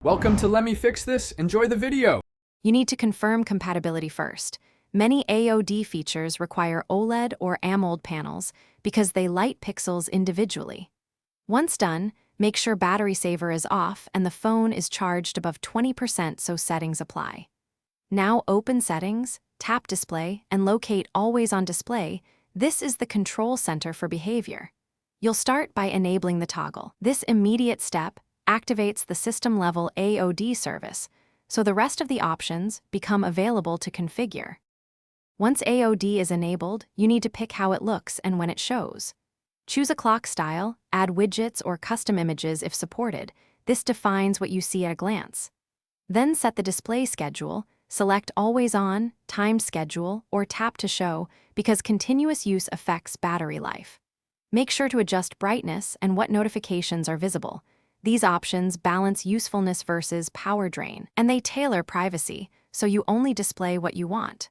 Welcome to Let Me Fix This. Enjoy the video. You need to confirm compatibility first. Many AOD features require OLED or AMOLED panels because they light pixels individually. Once done, make sure battery saver is off and the phone is charged above 20% so settings apply. Now open Settings, tap Display, and locate Always on Display. This is the control center for behavior. You'll start by enabling the toggle. This immediate step activates the system-level AOD service, so the rest of the options become available to configure. Once AOD is enabled, you need to pick how it looks and when it shows. Choose a clock style, add widgets or custom images if supported. This defines what you see at a glance. Then set the display schedule, select Always On, Timed Schedule, or Tap to Show because continuous use affects battery life. Make sure to adjust brightness and what notifications are visible. These options balance usefulness versus power drain, and they tailor privacy, so you only display what you want.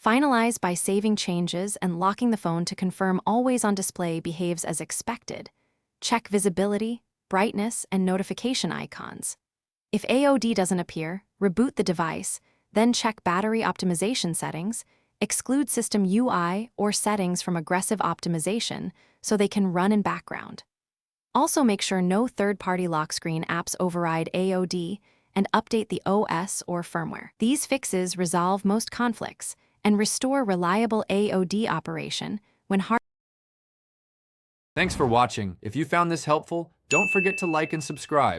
Finalize by saving changes and locking the phone to confirm Always on Display behaves as expected. Check visibility, brightness, and notification icons. If AOD doesn't appear, reboot the device, then check battery optimization settings, exclude system UI or settings from aggressive optimization so they can run in background. Also make sure no third-party lock screen apps override AOD and update the OS or firmware. These fixes resolve most conflicts and restore reliable AOD operation when hard. Thanks for watching. If you found this helpful, don't forget to like and subscribe.